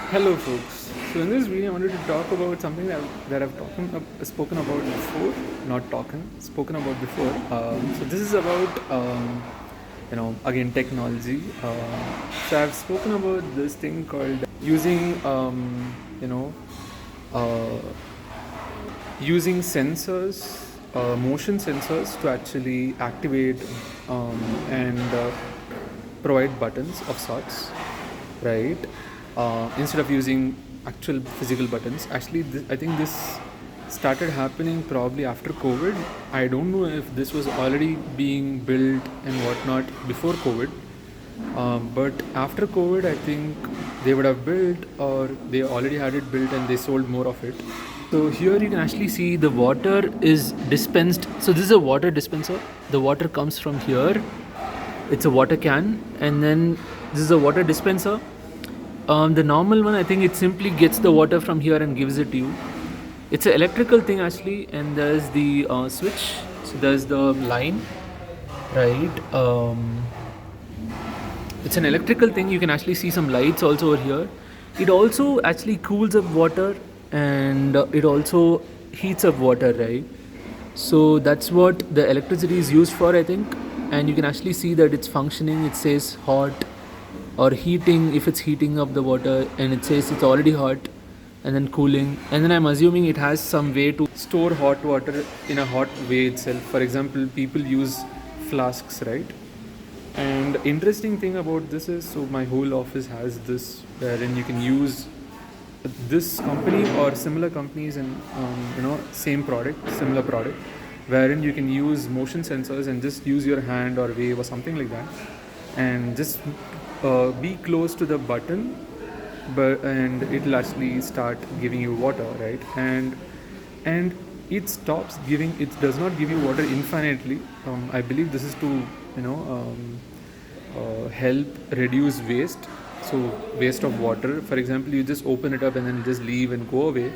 Hello, folks. So in this video, I wanted to talk about something that I've spoken about before, not talking, spoken about before. So this is about again technology. So I've spoken about this thing called using uh, using sensors, motion sensors to actually activate and provide buttons of sorts, right? Instead of using actual physical buttons. Actually, I think this started happening probably after COVID. I don't know if this was already being built and whatnot before COVID. But after COVID, I think they would have built or they already had it built and they sold more of it. So here you can actually see the water is dispensed. So this is a water dispenser. The water comes from here. It's a water can, and then this is a water dispenser. The normal one, I think it simply gets the water from here and gives it to you. It's an electrical thing actually, and there's the switch. So there's the line, right? It's an electrical thing. You can actually see some lights also over here. It also actually cools up water and it also heats up water, right? So that's what the electricity is used for, I think. And you can actually see that it's functioning. It says hot or heating if it's heating up the water, and it says it's already hot and then cooling. And then I'm assuming it has some way to store hot water in a hot way itself. For example, people use flasks, right? And interesting thing about this is, so my whole office has this wherein you can use this company or similar companies and same product, similar product, wherein you can use motion sensors and just use your hand or wave or something like that, and just be close to the button, and it'll actually start giving you water, right? And it stops giving. It does not give you water infinitely. I believe this is to help reduce waste. So waste of water, for example, you just open it up and then just leave and go away.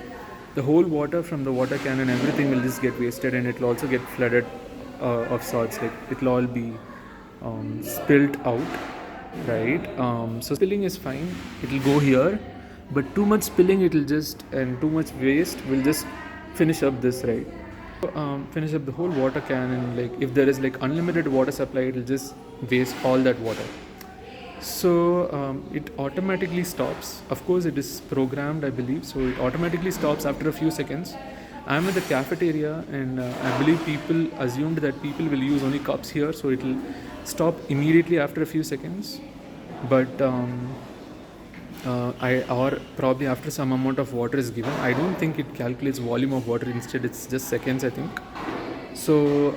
The whole water from the water can and everything will just get wasted, and it'll also get flooded of sorts. Like it'll all be spilt out, right? So spilling is fine, it'll go here, but too much spilling it'll just, and too much waste will just finish up this, right? Finish up the whole water can, and like if there is like unlimited water supply, it'll just waste all that water. So it automatically stops. Of course, it is programmed, I believe. So it automatically stops after a few seconds. I'm at the cafeteria, and I believe people assumed that people will use only cups here, so it will stop immediately after a few seconds. But or probably after some amount of water is given. I don't think it calculates volume of water. Instead, it's just seconds, I think. So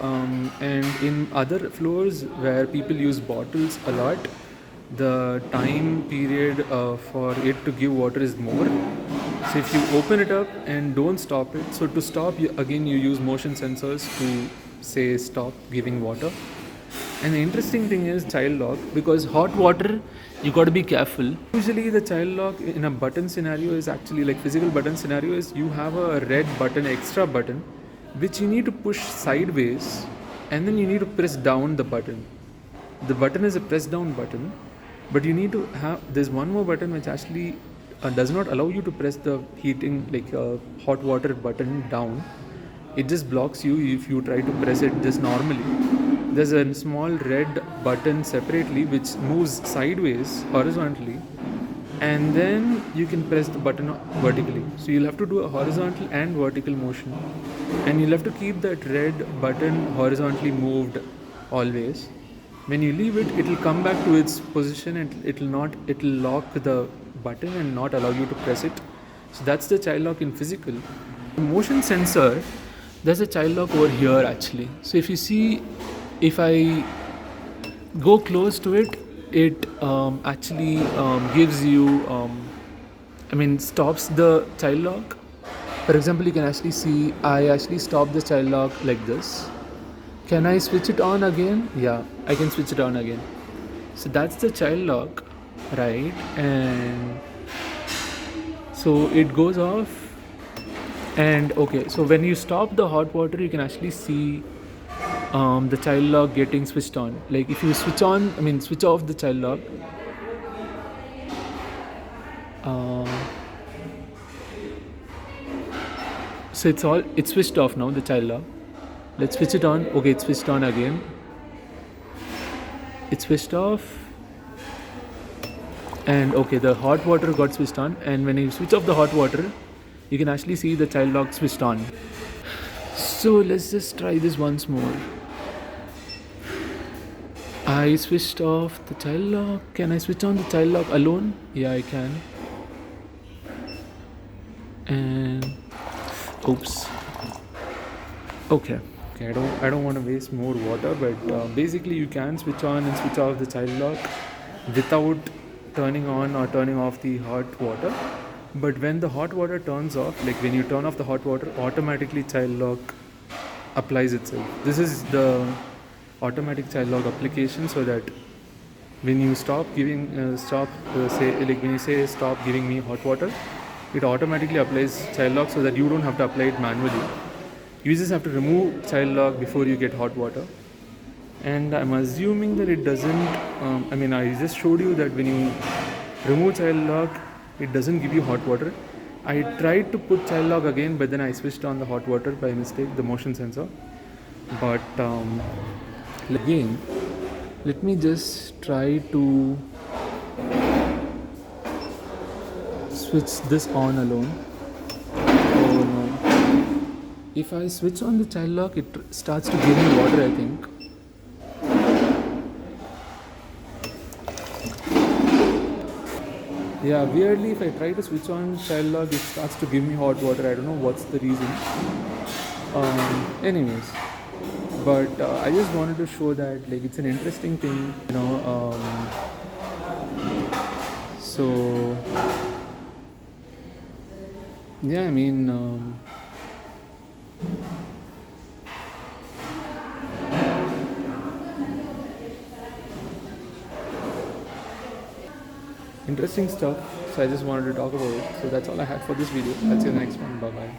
and in other floors where people use bottles a lot, the time period for it to give water is more. So if you open it up and don't stop it, so to stop, you use motion sensors to say stop giving water. And the interesting thing is child lock, because hot water, you got to be careful. Usually the child lock in a button scenario is actually like physical button scenario is you have a red button, extra button, which you need to push sideways, and then you need to press down the button. The button is a press down button, but you need to have, there's one more button which actually does not allow you to press the heating, like hot water button down. It just blocks you if you try to press it just normally. There's a small red button separately which moves sideways, horizontally, and then you can press the button vertically. So you'll have to do a horizontal and vertical motion, and you'll have to keep that red button horizontally moved always. When you leave it, it'll come back to its position, and it'll lock the button and not allow you to press it. So that's the child lock in physical. The motion sensor, there's a child lock over here actually. So if you see, if I go close to it, it actually gives you, stops the child lock. For example, you can actually see I actually stop the child lock like this. Can I switch it on again? Yeah, I can switch it on again. So that's the child lock, right? And so it goes off. And okay, so when you stop the hot water, you can actually see the child lock getting switched on. Like if you switch off the child lock, So it's switched off now, the child lock. Let's switch it on. Okay, it's switched on again. It's switched off. And okay, the hot water got switched on, and when you switch off the hot water, you can actually see the child lock switched on. So let's just try this once more. I switched off the child lock. Can I switch on the child lock alone? Yeah, I can. And oops. Okay. Okay, I don't want to waste more water, but basically you can switch on and switch off the child lock without turning on or turning off the hot water. But when the hot water turns off, like when you turn off the hot water, automatically child lock applies itself. This is the automatic child lock application, so that when you stop giving when you say stop giving me hot water, it automatically applies child lock, so that you don't have to apply it manually. You just have to remove child lock before you get hot water. And I'm assuming that it doesn't I just showed you that when you remove child lock, it doesn't give you hot water. I tried to put child lock again, but then I switched on the hot water by mistake, the motion sensor. But again, let me just try to switch this on alone. Oh no. If I switch on the child lock, it starts to give me water, I think. Yeah, weirdly, if I try to switch on child lock, it starts to give me hot water. I don't know what's the reason. Anyways, but I just wanted to show that like it's an interesting thing, so yeah, interesting stuff. So I just wanted to talk about it. So that's all I had for this video. I'll see you in the next one. Bye bye.